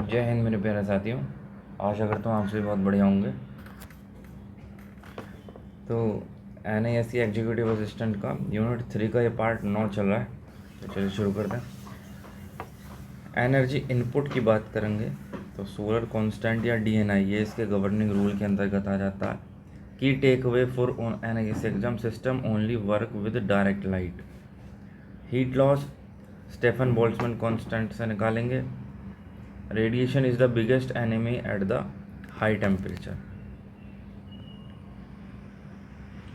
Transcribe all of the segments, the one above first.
जय हिंद मेरे प्यारे साथियों, आशा करता हूँ आप सभी बहुत बढ़िया होंगे। तो NISC एग्जीक्यूटिव असिस्टेंट का यूनिट 3 का ये पार्ट 9 चल रहा है, तो चलिए शुरू करते हैं। एनर्जी इनपुट की बात करेंगे तो सोलर कांस्टेंट या DNI ये इसके गवर्निंग रूल के अंतर्गत आ जाता है। Key takeaway for NISC exam system only work with direct light. Heat loss Stefan Boltzmann constant से निकालेंगे। Radiation is the biggest enemy at the high temperature.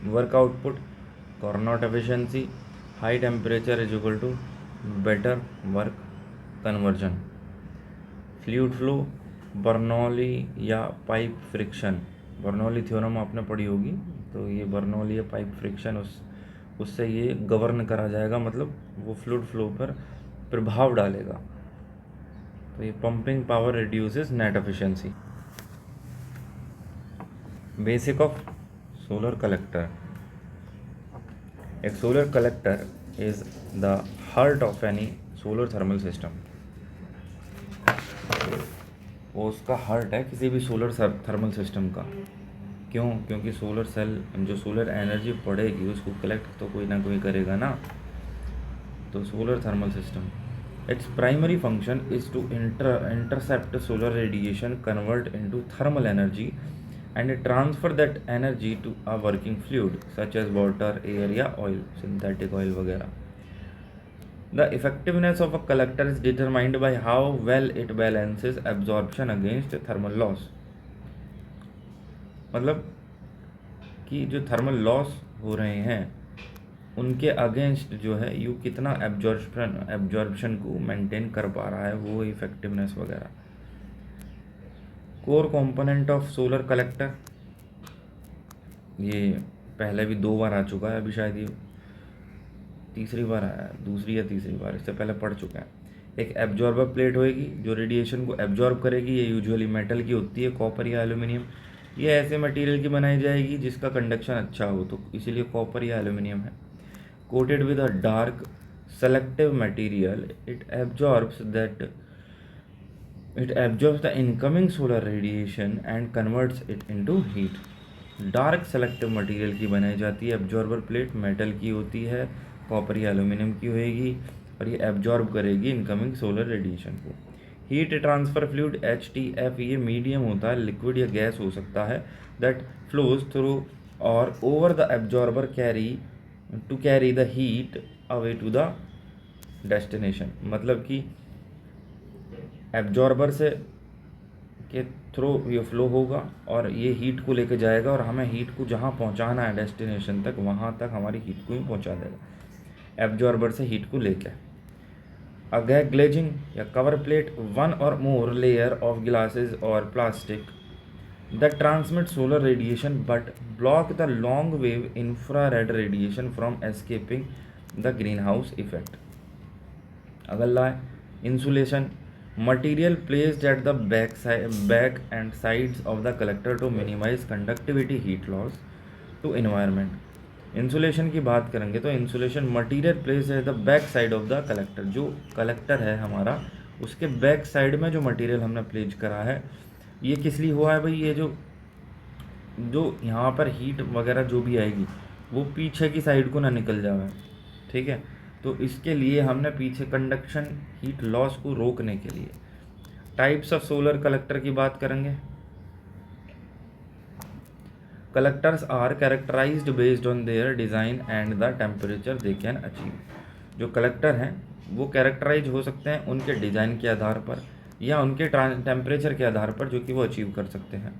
Work output Carnot efficiency high temperature is equal to better work conversion. Fluid flow Bernoulli या pipe friction, Bernoulli theorem आपने पढ़ी होगी, तो ये Bernoulli या pipe friction उससे ये govern करा जाएगा, मतलब वो फ्लूइड फ्लो पर प्रभाव डालेगा। तो ये pumping power reduces net efficiency. Basic of solar collector. एक solar collector is the heart of any solar thermal system. वो उसका हार्ट है किसी भी सोलर थर्मल सिस्टम का। क्यों? क्योंकि सोलर सेल जो सोलर एनर्जी पड़ेगी उसको कलेक्ट तो कोई ना कोई करेगा ना। तो solar thermal system, its primary function is to intercept solar radiation, convert into thermal energy and transfer that energy to a working fluid such as water, air या oil, synthetic oil वगैरह. The effectiveness of a collector is determined by how well it balances absorption against thermal loss. मतलब कि जो thermal loss हो रहे हैं उनके against जो है यू कितना एब्जॉर्प्शन को मेंटेन कर पा रहा है, वो इफेक्टिवनेस वगैरह। Core component of solar collector, ये पहले भी 2 बार आ चुका है, अभी शायद ये तीसरी बार आया है, दूसरी या तीसरी बार, इससे पहले पढ़ चुका है। एक एब्जॉर्बर प्लेट होएगी जो रेडिएशन को एब्जॉर्ब करेगी। ये यूजुअली मेटल की होती है, कॉपर या एल्यूमिनियम। ये ऐसे मटेरियल की बनाई जाएगी जिसका कंडक्शन अच्छा हो, तो इसीलिए कॉपर या एल्यूमिनियम है। Coated with a dark selective material, it absorbs the incoming solar radiation and converts it into heat. Dark selective material की बनाई जाती है एब्जॉर्बर प्लेट, मेटल की होती है, कॉपर या एल्यूमिनियम की होएगी, और ये एब्जॉर्ब करेगी इनकमिंग सोलर रेडिएशन को। हीट ट्रांसफर फ्लूइड HTF ये मीडियम होता है, लिक्विड या गैस हो सकता है, दैट फ्लोज थ्रू और over the absorber carry the heat away to the destination. मतलब कि एब्जॉर्बर से के थ्रू ये फ्लो होगा और ये हीट को लेके जाएगा, और हमें हीट को जहाँ पहुँचाना है डेस्टिनेशन तक, वहाँ तक हमारी हीट को ही पहुँचा देगा एब्जॉर्बर से हीट को लेके। अगैर ग्लेजिंग या cover plate, 1 or more layer of glasses और plastic that transmit solar radiation but block the long wave infrared radiation from escaping the green house effect. अगला है insulation, material placed at the back and sides of the collector to minimize conductivity heat loss to environment. Insulation की बात करेंगे तो insulation material place है the back side of the collector. जो collector है हमारा उसके बैक साइड में जो मटेरियल हमने प्लेस करा है, ये किस लिए हुआ है भाई? ये जो यहाँ पर हीट वगैरह जो भी आएगी वो पीछे की साइड को ना निकल जाए, ठीक है। तो इसके लिए हमने पीछे कंडक्शन हीट लॉस को रोकने के लिए। टाइप्स ऑफ सोलर कलेक्टर की बात करेंगे। Collectors are characterized based on their design and the temperature they can achieve. जो कलेक्टर हैं वो कैरेक्टराइज हो सकते हैं उनके डिज़ाइन के आधार पर या उनके टेम्परेचर के आधार पर जो कि वो अचीव कर सकते हैं।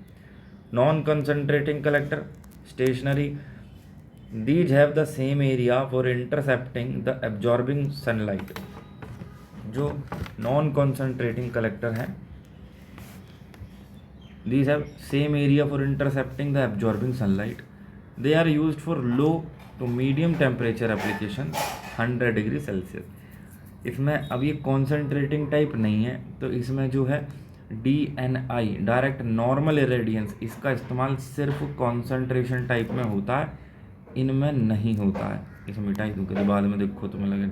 Non concentrating collector stationary, these have the same area for intercepting the absorbing sunlight। जो नॉन कॉन्सेंट्रेटिंग कलेक्टर हैं, these have same area for intercepting the absorbing sunlight, they are used for low to medium temperature application 100 degree Celsius. इसमें अब ये concentrating type नहीं है, तो इसमें जो है DNI डायरेक्ट नॉर्मल इरेडियंस, इसका इस्तेमाल सिर्फ कॉन्सेंट्रेशन टाइप में होता है, इनमें नहीं होता है। इसे मिटाई दूँ कभी बाद में देखो तुम्हें लगे।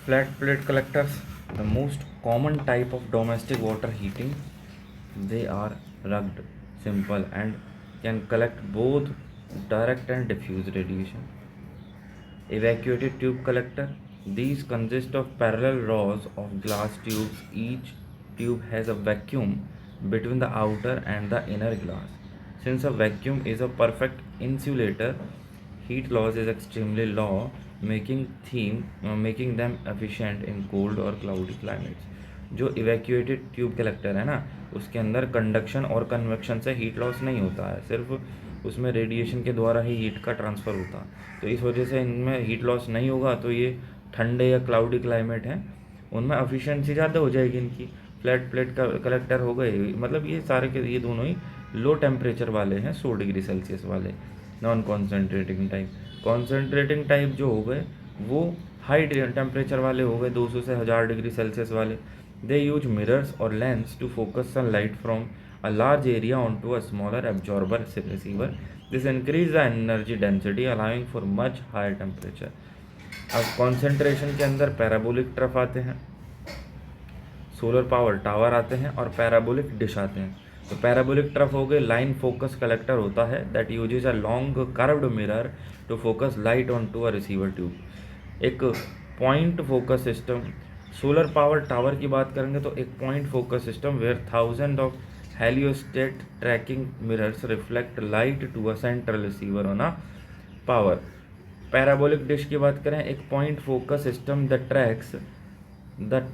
Flat plate collectors, the most common type of domestic water heating. They are rugged, simple, and can collect both direct and diffuse radiation. Evacuated tube collector. These consist of parallel rows of glass tubes. Each tube has a vacuum between the outer and the inner glass. Since a vacuum is a perfect insulator, heat loss is extremely low, making them efficient in cold or cloudy climates. जो evacuated tube collector है ना, उसके अंदर conduction और convection से heat loss नहीं होता है, सिर्फ उसमें रेडिएशन के द्वारा ही हीट का ट्रांसफ़र होता है। तो इस वजह से इनमें हीट लॉस नहीं होगा। तो ये ठंडे या क्लाउडी क्लाइमेट हैं, उनमें एफिशिएंसी ज़्यादा हो जाएगी इनकी। फ्लैट प्लेट का कलेक्टर हो गए, मतलब ये सारे के ये दोनों ही लो टेम्परेचर वाले हैं, 100 डिग्री सेल्सियस वाले। Non concentrating type, concentrating type जो हो गए वो हाई टेम्परेचर वाले हो गए, 200 से 1000 डिग्री सेल्सियस वाले। दे यूज मिरर्स और lens to focus sunlight from a large area onto a smaller absorber receiver. This increase the energy density allowing for much higher temperature. अब कंसंट्रेशन के अंदर parabolic trough आते हैं, solar power tower आते हैं और parabolic dish आते हैं। तो पैराबोलिक ट्रफ हो गए लाइन फोकस कलेक्टर होता है that uses a long curved mirror to focus light on to a receiver tube. एक point focus system, solar power tower की बात करेंगे तो एक point focus system where thousand of heliostat tracking mirrors reflect light to a central receiver on a power. Parabolic dish की बात करें, एक point focus system that tracks the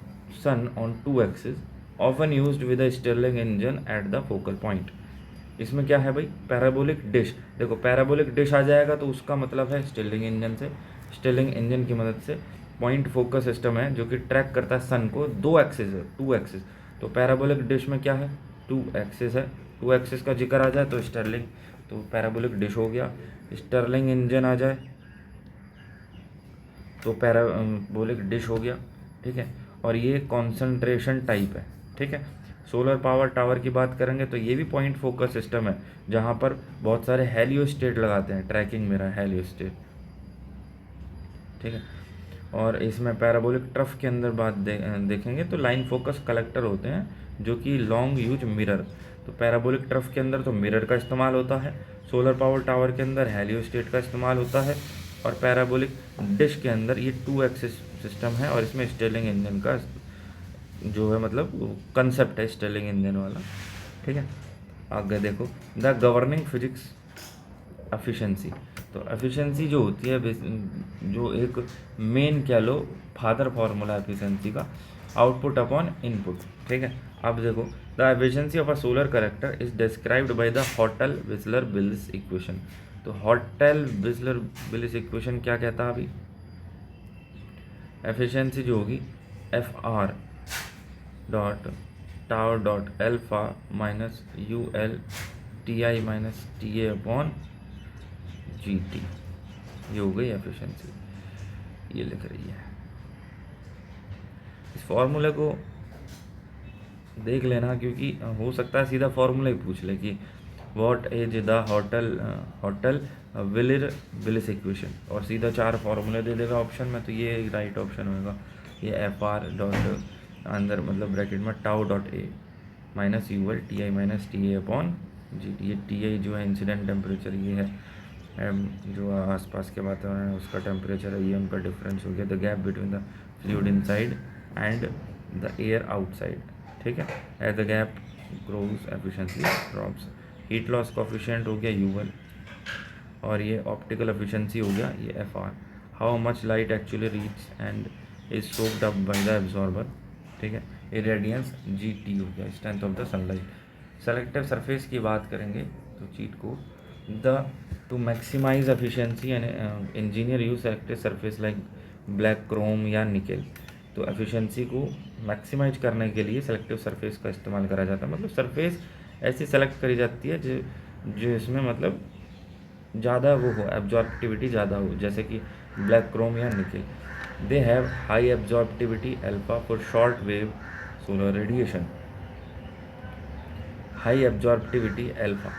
sun on 2 axis often used with a Stirling engine at the focal point. इसमें क्या है भाई, parabolic dish. देखो parabolic dish आ जाएगा तो उसका मतलब है स्टर्लिंग इंजन से, स्टर्लिंग इंजन की मदद से पॉइंट फोकस सिस्टम है जो कि ट्रैक करता है सन को, 2 एक्सिस है, 2 एक्सिस। तो पैराबोलिक डिश में क्या है, 2 एक्सिस है। 2 एक्सिस का जिक्र आ जाए तो स्टर्लिंग, तो पैराबोलिक डिश हो गया। स्टर्लिंग इंजन आ जाए तो पैराबोलिक डिश हो गया, ठीक है। और ये कॉन्सेंट्रेशन टाइप है, ठीक है। सोलर पावर टावर की बात करेंगे तो ये भी पॉइंट फोकस सिस्टम है जहाँ पर बहुत सारे हेलियोस्टेट लगाते हैं, ट्रैकिंग मिरर हेलियोस्टेट, ठीक है। और इसमें पैराबोलिक ट्रफ के अंदर बात देखेंगे तो लाइन फोकस कलेक्टर होते हैं जो कि लॉन्ग यूज मिरर। तो पैराबोलिक ट्रफ के अंदर तो मिरर का इस्तेमाल होता है, सोलर पावर टावर के अंदर हेलियोस्टेट का इस्तेमाल होता है, और पैराबोलिक डिश के अंदर ये 2 एक्सिस सिस्टम है और इसमें स्टर्लिंग इंजन का जो है मतलब कंसेप्ट है स्टर्लिंग इंजन वाला, ठीक है। आगे देखो द गवर्निंग फिजिक्स एफिशिएंसी। तो एफिशिएंसी जो होती है, जो एक मेन कह लो फादर फार्मूला एफिशिएंसी का, आउटपुट अपॉन इनपुट, ठीक है। अब देखो the efficiency of a solar collector is described by the hotel whistler bills equation. तो हॉटल विस्लर बिल्स इक्वेशन क्या कहता है अभी, एफिशिएंसी जो होगी F R dot tau dot alpha minus U L T I minus T A upon G T, ये हो गई एफिशिएंसी, ये लिख रही है। इस फॉर्मूले को देख लेना क्योंकि हो सकता है सीधा फॉर्मूला ही पूछ ले कि what is the Hottel Whillier Bliss equation, और सीधा 4 फार्मूले दे देगा ऑप्शन में, तो ये राइट ऑप्शन होगा। ये एफ आर डॉट अंदर मतलब ब्रैकेट में tau dot A minus U L T I minus T A upon G T. ये टी आई जो है इंसिडेंट टेम्परेचर, ये है जो आसपास के वातावरण है उसका टेम्परेचर है, ये उनका डिफरेंस हो गया, the gap between the fluid inside and the air outside, ठीक है। As the gap grows efficiency drops. Heat loss coefficient हो गया यूएल, और ये ऑप्टिकल एफिशिएंसी हो गया ये F R. How much light actually reach and is soaked up by the absorber, ठीक है। इरेडियंस जी टी हो गया, strength of the sunlight. Selective surface की बात करेंगे तो चीट को the to maximize efficiency and engineer use selective surface like black chrome या निकेल। तो एफिशिएंसी को मैक्सिमाइज करने के लिए सेलेक्टिव सरफेस का इस्तेमाल करा जाता है, मतलब सरफेस ऐसी सेलेक्ट करी जाती है जो इसमें मतलब ज़्यादा वो हो, एब्जॉर्प्टिविटी ज़्यादा हो, जैसे कि ब्लैक क्रोम या nickel. They have high absorptivity alpha for short wave solar radiation. High absorptivity alpha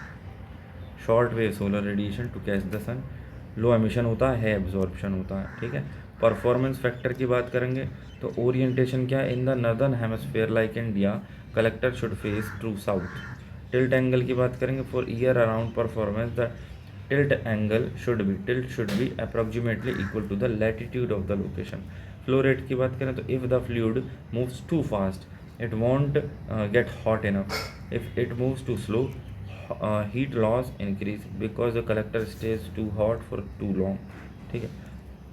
short wave solar radiation to catch the sun low emission होता है एब्जॉर्प्शन होता है, ठीक है। परफॉर्मेंस फैक्टर की बात करेंगे तो ओरिएंटेशन क्या है, in the northern hemisphere like India collector should face true south. Tilt angle की बात करेंगे for year around performance the tilt should be approximately equal to the latitude of the location. Flow rate की बात करें तो if the fluid moves too fast it won't get hot enough, if it moves too slow heat loss increase because the collector stays too hot for too long, ठीक है।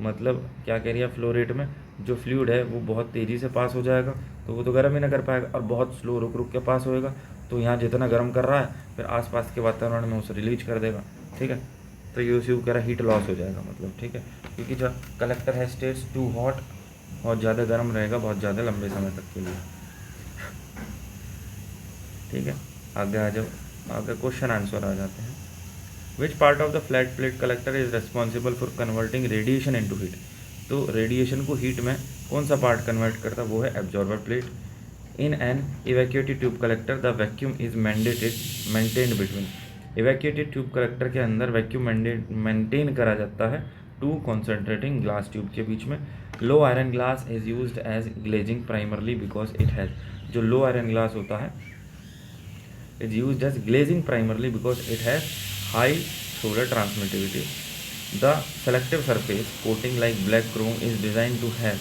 मतलब क्या कह रही है, फ्लो रेट में जो फ्लूइड है वो बहुत तेज़ी से पास हो जाएगा तो वो तो गर्म ही ना कर पाएगा, और बहुत स्लो रुक रुक के पास होएगा तो यहाँ जितना गर्म कर रहा है फिर आसपास के वातावरण में उसे रिलीज कर देगा, ठीक है। तो ये उसी को कह रहा है हीट लॉस हो जाएगा, मतलब, ठीक है, क्योंकि जो कलेक्टर है स्टेज टू हॉट, बहुत ज़्यादा गर्म रहेगा बहुत ज़्यादा लंबे समय तक के लिए, ठीक है। आगे आ जाओ, आगे क्वेश्चन आंसर आ जाते हैं। Which part of the flat plate collector is responsible for converting radiation into heat. तो रेडिएशन को हीट में कौन सा पार्ट कन्वर्ट करता है, वो है absorber plate. In an evacuated tube collector the vacuum is maintained between. Evacuated tube collector के अंदर वैक्यूम मेंटेन करा जाता है टू कॉन्सेंट्रेटिंग ग्लास ट्यूब के बीच में। Low iron glass is used as glazing primarily because it has, जो low iron glass होता है is used as glazing primarily because it has high solar transmittivity. The selective surface coating like black chrome is designed to have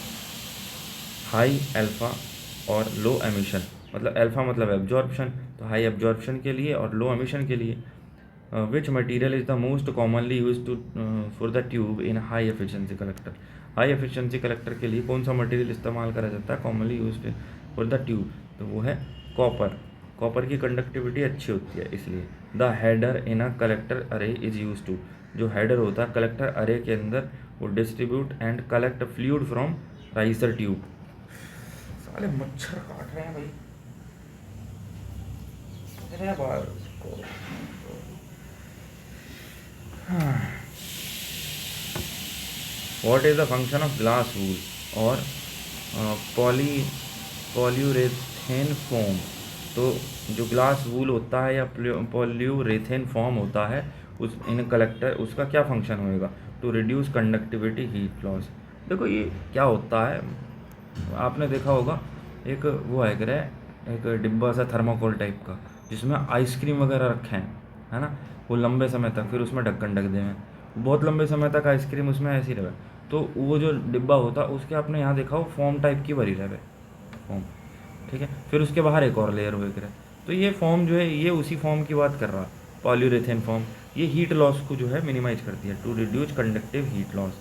high alpha और low emission। मतलब alpha मतलब absorption, तो high absorption के लिए और low emission के लिए। Which material is the most commonly use to for the tube in high efficiency collector. High efficiency collector के लिए कौन सा मटेरियल इस्तेमाल करा जाता है commonly use for the tube, तो वो है कॉपर। कॉपर की कंडक्टिविटी अच्छी होती है इसलिए। The header in a collector array is use to, जो हेडर होता है कलेक्टर अरे के अंदर वो distribute and collect fluid from riser tube. साले मच्छर काट रहे हैं भाई, अरे बार को। What is the function of glass wool और पॉलीयूरेथेन फोम। तो जो ग्लास वूल होता है या पॉलीयूरेथेन फॉर्म होता है उस इन कलेक्टर, उसका क्या फंक्शन होएगा, to reduce conductivity heat loss. देखो ये क्या होता है, आपने देखा होगा एक वो है करे एक डिब्बा सा थर्माकोल टाइप का जिसमें आइसक्रीम वगैरह रखे हैं, है ना, वो लंबे समय तक, फिर उसमें ढक्कन ढक दें, बहुत लंबे समय तक आइसक्रीम उसमें ऐसी रहे, तो वो जो डिब्बा होता है उसके आपने यहाँ देखा हो फॉर्म टाइप की भरी रहे फॉर्म, ठीक है, फिर उसके बाहर एक और लेयर हुए करे, तो ये फॉर्म जो है ये उसी फॉर्म की बात कर रहा है, पॉलीयूरेथेन फॉर्म। ये हीट लॉस को जो है मिनिमाइज करती है, to reduce conductive heat loss.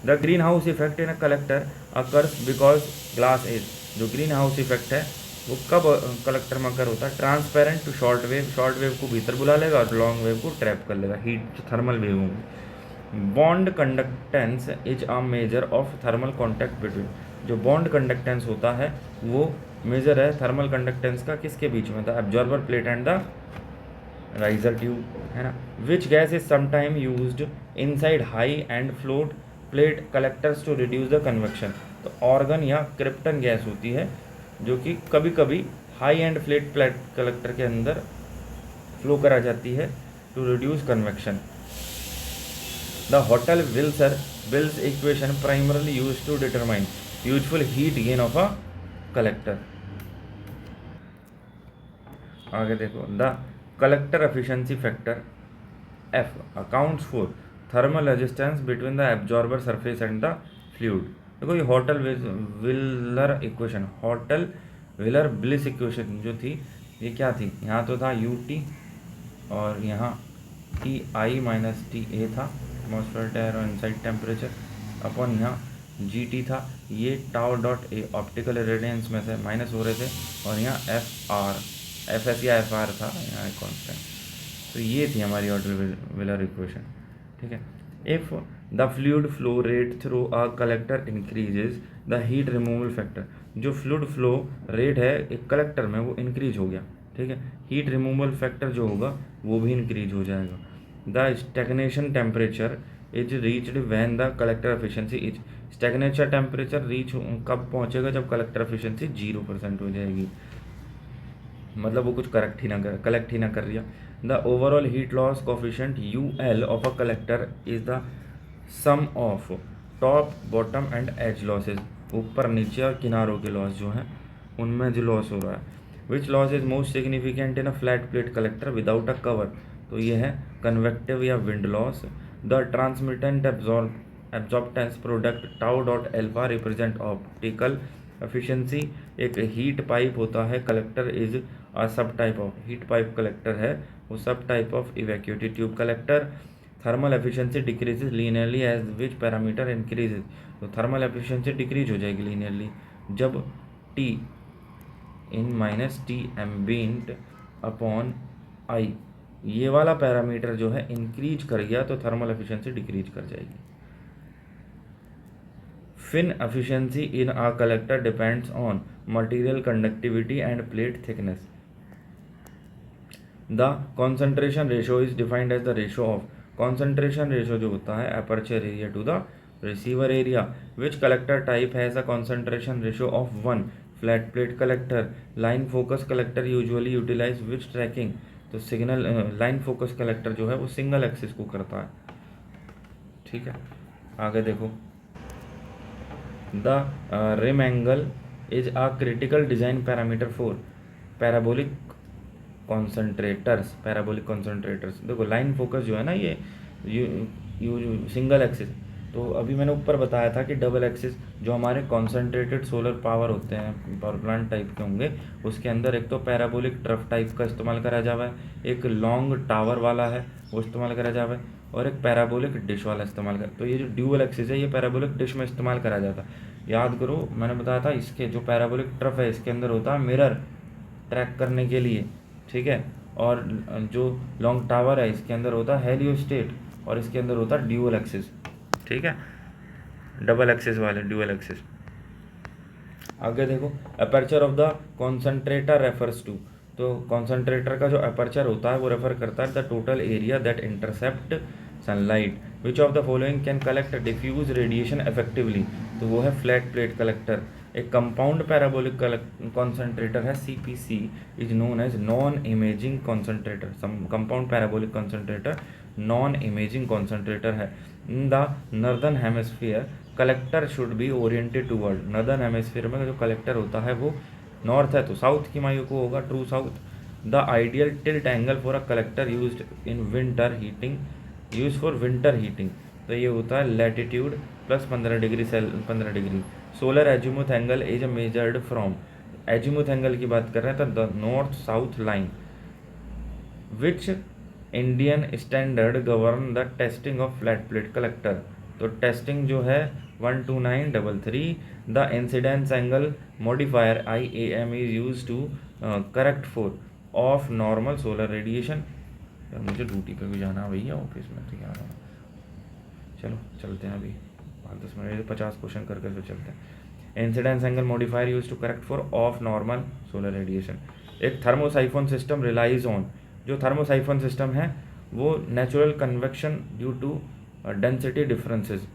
The green house effect in a collector occurs because glass एज। जो ग्रीन हाउस इफेक्ट है वो कब कलेक्टर में अकर होता है, ट्रांसपेरेंट टू शॉर्ट वेव को भीतर बुला लेगा और लॉन्ग वेव को ट्रैप कर लेगा, हीट थर्मल वेव होंगी। Bond conductance is a measure of thermal contact between. जो बॉन्ड कंडक्टेंस होता है वो मेजर है थर्मल कंडक्टेंस का किसके बीच में, the absorber plate and the riser tube, है ना। Which gas is sometimes used inside high end flat plate collectors to reduce the convection. तो ऑर्गन या क्रिप्टन गैस होती है जो कि कभी कभी high end flat plate collector के अंदर फ्लो करा जाती है to reduce convection. The Hottel Whillier equation primarily use to determine useful heat gain of a collector. आगे देखो, the collector efficiency factor F accounts for thermal resistance between the absorber surface and the fluid. देखो ये wheeler equation, hotel wheeler bliss equation जो थी ये क्या थी, यहाँ तो था यू टी और यहाँ T I minus T A था एटमॉस्फेयर एयर और इनसाइड टेम्परेचर अपन यहाँ जी टी था, ये tau dot A optical radiance में से माइनस हो रहे थे और यहाँ एफ आर एफ एस या एफ आर था यहाँ कॉन्स्टेंट। तो ये थी हमारी होटल व्हीलर इक्वेशन, ठीक है। If the fluid flow rate through a collector increases the heat removal factor. जो फ्लूइड फ्लो रेट है एक कलेक्टर में वो इंक्रीज हो गया, ठीक है, हीट रिमूवल फैक्टर जो होगा वो भी इंक्रीज हो जाएगा। The stagnation temperature is reached when the collector efficiency is. Stagnation temperature reach कब पहुंचेगा, जब कलेक्टर एफिशिएंसी 0% हो जाएगी, मतलब वो कुछ कलेक्ट ही ना कर रही है। The overall heat loss coefficient UL of a collector is the sum of top bottom and edge losses, ऊपर नीचे और किनारों के लॉस जो हैं उनमें जो लॉस हो रहा है। Which loss is most significant in a flat plate collector without a cover, तो ये है कन्वेक्टिव या wind loss. The transmittance absorptance product tau dot alpha represent optical efficiency. एक हीट पाइप होता है collector is a sub type of heat pipe collector है, वो sub type of evacuated tube collector. Thermal efficiency decreases linearly as which parameter increases, तो thermal efficiency decrease हो जाएगी linearly जब T in minus T ambient upon I, ये वाला parameter जो है इंक्रीज कर गया तो थर्मल एफिशिएंसी डिक्रीज कर जाएगी। Fin efficiency in a collector depends on material conductivity and plate thickness. The concentration ratio is defined as the ratio of, concentration ratio जो होता है aperture area to the receiver area. Which collector type has a concentration ratio of 1, flat plate collector. Line focus collector usually utilize which tracking, तो signal line focus collector जो है वो single axis को करता है। ठीक है, आगे देखो। The rim angle is a critical design parameter for parabolic concentrators, parabolic concentrators. देखो लाइन फोकस जो है ना ये यू सिंगल एक्सिस, तो अभी मैंने ऊपर बताया था कि डबल एक्सिस जो हमारे कॉन्सेंट्रेटेड सोलर पावर होते हैं पावर प्लांट टाइप के होंगे, उसके अंदर एक तो पैराबोलिक ट्रफ टाइप का इस्तेमाल करा जावा है, एक लॉन्ग टावर वाला है वो इस्तेमाल करा जावा है, और एक पैराबोलिक डिश वाला इस्तेमाल कर। तो ये जो ड्यूअल एक्सिस है ये पैराबोलिक डिश में इस्तेमाल करा जाता है। याद करो मैंने बताया था इसके जो पैराबोलिक ट्रफ है इसके अंदर होता है मिरर ट्रैक करने के लिए, ठीक है, और जो लॉन्ग टावर है इसके अंदर होता है हेलियोस्टेट, और इसके अंदर होता है ड्यूअल एक्सिस। ठीक है, डबल एक्सिस वाले ड्यूअल एक्सिस। आगे देखो, aperture of the concentrator refers to, तो कॉन्सेंट्रेटर का जो अपर्चर होता है वो रेफर करता है the total area that intercept sunlight. Which of the following can collect diffuse radiation effectively, तो वो है फ्लैट प्लेट कलेक्टर। एक कंपाउंड पैराबोलिक कॉन्सेंट्रेटर है CPC is known as non imaging concentrator. Compound parabolic concentrator non imaging concentrator है। In the northern hemisphere collector should be oriented toward, northern hemisphere में जो collector होता है वो north है तो साउथ की मायू को होगा, true south. The ideal tilt angle for a collector used in winter heating, use for winter heating, तो ये होता है latitude plus 15 degree 15 degree. Solar azimuth angle is measured from, azimuth angle की बात कर रहे हैं तो the north south line. Which Indian standard govern the testing of flat plate collector, तो टेस्टिंग जो है 12933। The incidence angle modifier IAM is use to correct for off normal solar radiation. यार मुझे ड्यूटी पे भी जाना है भैया ऑफिस में, तो क्या रहा, चलो चलते हैं अभी 5-10 मिनट 50 क्वेश्चन करके फिर चलते हैं। Incidence angle modifier use to correct for off normal solar radiation. एक थर्मोसाइफोन सिस्टम रिलाइज ऑन, जो थर्मोसाइफोन सिस्टम है वो natural convection due to density differences.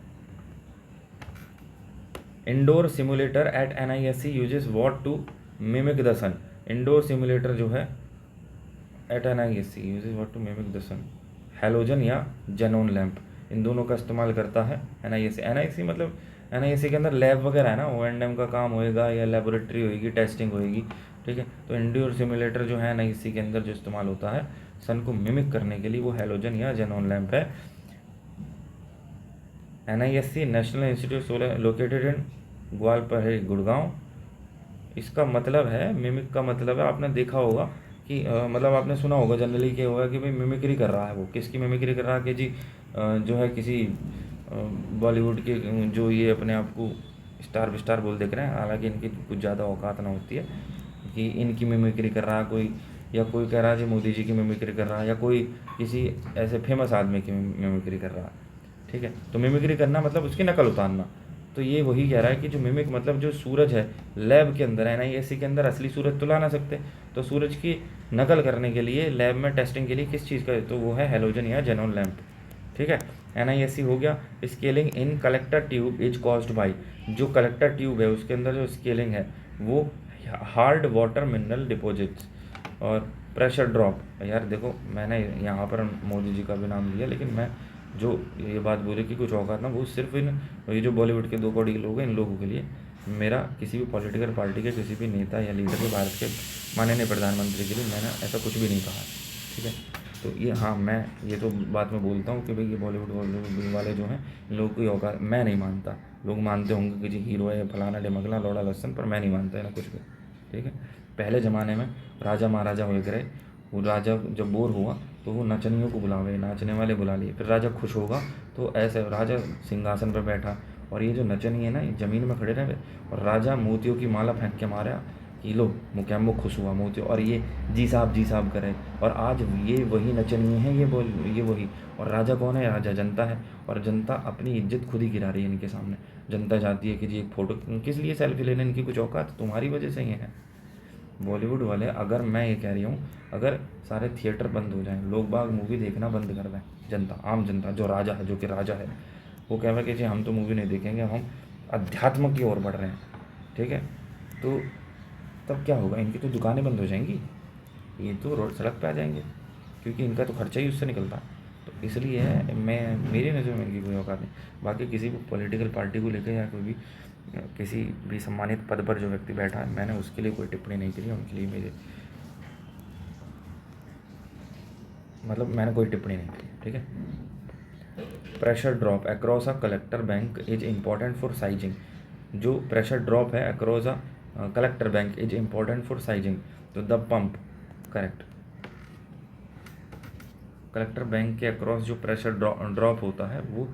Indoor simulator at NISC uses what to mimic the sun, indoor simulator जो है at NISC uses what to mimic the sun, halogen या xenon lamp, इन दोनों का इस्तेमाल करता है NISC मतलब NISC के अंदर लैब वगैरह है ना, O&M का काम होएगा या लेबोरेटरी होएगी, टेस्टिंग होएगी, ठीक है। तो इंडोर सिमुलेटर जो है NISC के अंदर जो इस्तेमाल होता है सन को मिमिक करने के लिए वो हेलोजन या जेनोन लैंप है। NISC national institute solar located in Gwalpahari Gurgaon. इसका मतलब है मिमिक का मतलब है, आपने देखा होगा कि मतलब आपने सुना होगा जनरली क्या होगा कि भाई मिमिक्री कर रहा है, वो किसकी मिमिक्री कर रहा है कि जी जो है किसी बॉलीवुड के जो ये अपने आप को स्टार बोल देख रहे हैं, हालांकि इनकी कुछ ज़्यादा औकात ना होती है कि इनकी मिमिक्री कर रहा है कोई, या कोई कह रहा है जी मोदी जी की मिमिक्री कर रहा है, या कोई किसी ऐसे फेमस आदमी की मिमिक्री कर रहा है, ठीक है। तो मिमिक्री करना मतलब उसकी नकल उतारना, तो ये वही कह रहा है कि जो मिमिक मतलब जो सूरज है लैब के अंदर NISC के अंदर असली सूरज तो ला ना सकते, तो सूरज की नकल करने के लिए लैब में टेस्टिंग के लिए किस चीज़ का, तो वो है हेलोजन या जेनोन लैंप, ठीक है। NISC हो गया। Scaling in collector tube is caused by, जो कलेक्टर ट्यूब है उसके अंदर जो स्केलिंग है वो हार्ड वाटर मिनरल डिपॉजिट्स, और प्रेशर ड्रॉप, यार देखो मैंने यहाँ पर मोदी जी का भी नाम लिया, लेकिन मैं जो ये बात बोले कि कुछ औकात ना, वो सिर्फ इन ये जो बॉलीवुड के 2 कौड़ी लोग हैं इन लोगों के लिए। मेरा किसी भी पॉलिटिकल पार्टी के किसी भी नेता या लीडर के, भारत के माननीय प्रधानमंत्री के लिए मैंने ऐसा कुछ भी नहीं कहा, ठीक है। तो ये हाँ, मैं ये तो बात में बोलता हूँ कि भाई ये बॉलीवुड वाले जो हैं इन लोगों की औकात मैं नहीं मानता। लोग मानते होंगे कि जी हीरो है फलाना ढिमकला लौड़ा लहसन, पर मैं नहीं मानता है ना कुछ भी, ठीक है। पहले ज़माने में राजा महाराजा हुए करे, वो राजा जब बोर हुआ तो वो नचनियों को बुलावे, नाचने वाले बुला लिए, फिर राजा खुश होगा तो ऐसे राजा सिंहासन पर बैठा, और ये जो नचनी है ना, ये ज़मीन में खड़े रहे, और राजा मोतियों की माला फेंक के मारा कि लो मुकैम्मो खुश हुआ मोतियों, और ये जी साहब करे। और आज ये वही नचनीय है, ये वही, और राजा कौन है? राजा जनता है। और जनता अपनी इज्जत खुद ही गिरा रही है इनके सामने। जनता चाहती है कि जी एक फ़ोटो, किस लिए सेल्फी लेने, इनकी कुछ औकात तुम्हारी वजह से ही है। बॉलीवुड वाले, अगर मैं ये कह रही हूँ, अगर सारे थिएटर बंद हो जाएं, लोग बाग मूवी देखना बंद कर दें, जनता, आम जनता जो राजा है, जो कि राजा है, वो कह रहा है कि जी हम तो मूवी नहीं देखेंगे, हम अध्यात्म की ओर बढ़ रहे हैं, ठीक है, तो तब क्या होगा? इनकी तो दुकानें बंद हो जाएंगी, ये तो रोड सड़क पे आ जाएंगे, क्योंकि इनका तो खर्चा ही उससे निकलता। तो इसलिए मैं, मेरी नज़र में इनकी कोई औकात नहीं। बाकी किसी भी पॉलिटिकल पार्टी को लेकर या कोई भी किसी भी सम्मानित पद पर जो व्यक्ति बैठा है, मैंने उसके लिए कोई टिप्पणी नहीं करी, उनके लिए मेरे मतलब मैंने कोई टिप्पणी नहीं की, ठीक है। Pressure drop across a collector bank is important for sizing. जो प्रेशर ड्रॉप है across a collector bank is important for sizing, तो the pump, correct. Collector bank के अक्रॉस जो प्रेशर ड्रॉप होता है वो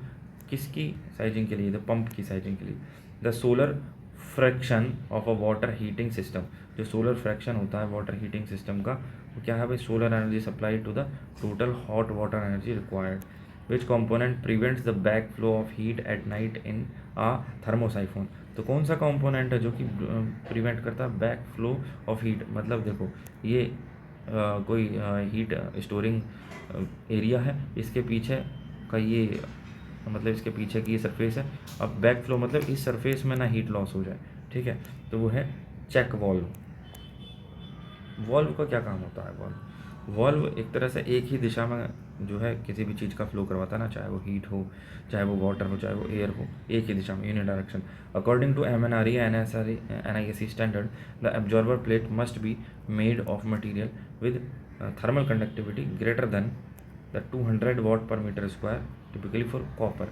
किसकी साइजिंग के लिए? द पंप की साइजिंग के लिए। The solar fraction of a water heating system, जो सोलर फ्रैक्शन होता है वाटर हीटिंग सिस्टम का, वो क्या है भाई? Solar energy supply to the total hot water energy required, which component prevents the back flow of heat at night in a thermosiphon. तो कौन सा कंपोनेंट है जो कि प्रिवेंट करता है बैक फ्लो ऑफ हीट? मतलब देखो ये कोई हीट स्टोरिंग एरिया है, इसके पीछे का ये मतलब इसके पीछे की ये सरफेस है। अब बैक फ्लो मतलब इस सरफेस में ना हीट लॉस हो जाए, ठीक है। तो वो है चेक वॉल्व। वॉल्व का क्या काम होता है? वॉल्व एक तरह से एक ही दिशा में जो है किसी भी चीज़ का फ्लो करवाता है ना, चाहे वो हीट हो, चाहे वो वाटर हो, चाहे वो एयर हो, एक ही दिशा में, unidirection. According to MNRE NISE standard, the absorber plate must be made of material with thermal conductivity greater than the 200 watt पर metre square, typically for copper.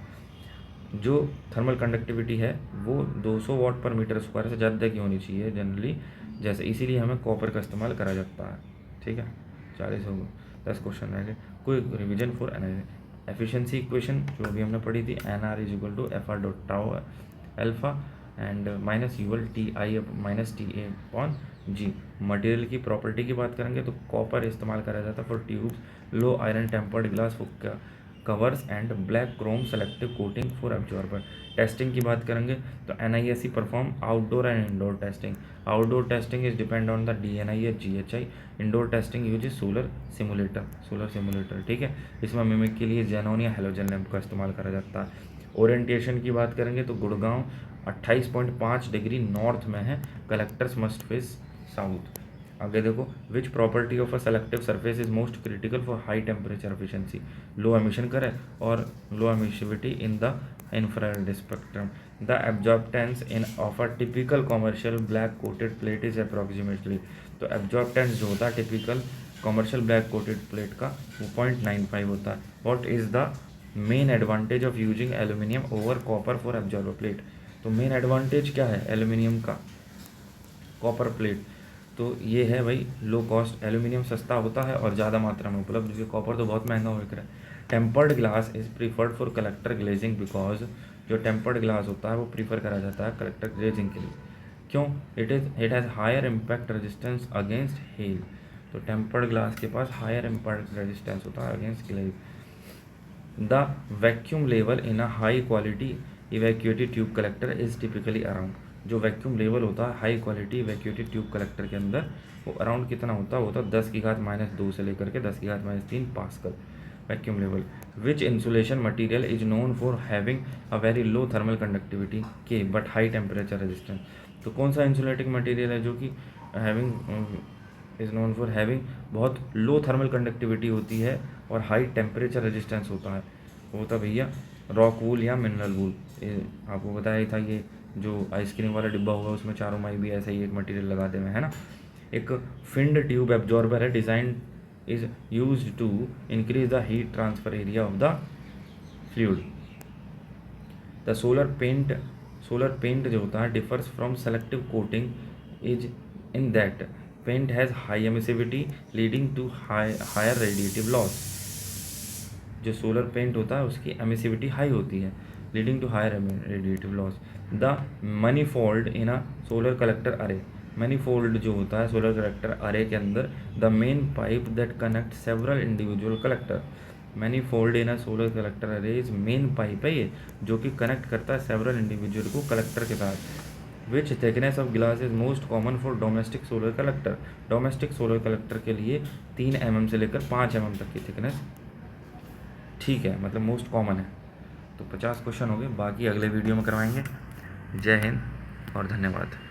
जो थर्मल कंडक्टिविटी है वो 200 वाट पर मीटर स्क्वायर से ज़्यादा की होनी चाहिए जनरली, जैसे इसीलिए हमें कॉपर का इस्तेमाल करा जाता है, ठीक है। 40 हो गए, 10 क्वेश्चन रह गए। कोई रिविजन फॉर एफिशिएंसी इक्वेशन जो अभी हमने पढ़ी थी, NR is equal to FR dot tau alpha and minus UL TI minus TA upon G। Material की प्रॉपर्टी की बात करेंगे तो कॉपर इस्तेमाल करा जाता है for tubes, low iron tempered glass for covers and black chrome selective coating for absorber. Testing की बात करेंगे तो NISE perform outdoor and indoor testing. Outdoor testing is depend on the DNI या GHI। Indoor testing use solar simulator, ठीक है। इसमें mimic के लिए जेनॉन या हेलोजन लैम्प का इस्तेमाल करा जाता है। ओरिएंटेशन की बात करेंगे तो गुड़गांव 28.5 डिग्री नॉर्थ में है, कलेक्टर्स मस्ट फेस साउथ। आगे देखो, which property of a selective surface is most critical for high temperature efficiency. Low emission करे और low emissivity in the infrared spectrum. The absorptance in of a typical commercial black coated plate is approximately. तो absorptance जो होता है typical commercial black coated plate का वो 0.95 होता है। What is the main advantage of using aluminium over copper for absorber plate? तो main advantage क्या है एल्यूमिनियम का कॉपर प्लेट? तो ये है भाई, लो कॉस्ट, एल्यूमिनियम सस्ता होता है और ज़्यादा मात्रा में उपलब्ध, क्योंकि कॉपर तो बहुत महंगा बिक रहा है। Tempered glass is preferred for collector glazing because, जो टेम्पर्ड ग्लास होता है वो प्रीफर करा जाता है कलेक्टर ग्लेजिंग के लिए। क्यों? It has higher impact resistance against hail. तो टेम्पर्ड ग्लास के पास हायर इम्पैक्ट रेजिस्टेंस होता है against glaze. The vacuum level in a high quality evacuated tube collector is typically around. जो वैक्यूम लेवल होता है high quality evacuated tube collector के अंदर, वो अराउंड कितना होता है? होता है 10⁻⁻2 से लेकर के 10⁻3 pascal vacuum level. Which insulation material is known for having a very low thermal conductivity के बट हाई टेम्परेचर रेजिस्टेंस। तो कौन सा इंसुलेटिंग मटीरियल है जो कि having is known for having बहुत लो थर्मल कंडक्टिविटी होती है और हाई टेम्परेचर रेजिस्टेंस होता है। वो होता भैया रॉक वूल या मिनरल वूल। आपको बताया ही था, ये जो आइसक्रीम वाला डिब्बा होगा उसमें चारों माई भी ऐसा ही एक मटेरियल लगाते हुए है ना। एक फिन्ड ट्यूब एब्जॉर्बर है, design is use to increase the heat transfer area of the fluid. The solar paint जो होता है differs from selective coating is in that paint has high emissivity leading to higher radiative loss. जो solar paint होता है उसकी emissivity high होती है, leading to higher radiative loss. The manifold in a solar collector are, manifold जो होता है solar collector array के अंदर, the main pipe that connect several individual collector. Manifold in a solar collector array is main pipe है ये, जो कि connect करता है सेवरल इंडिविजुअल को कलेक्टर के साथ। Which thickness of glass is most common for domestic solar collector. Domestic solar collector के लिए 3 mm से लेकर 5 mm तक की थिकनेस ठीक है, मतलब मोस्ट कॉमन है। तो 50 क्वेश्चन हो गए, बाकी अगले वीडियो में करवाएंगे। जय हिंद और धन्यवाद।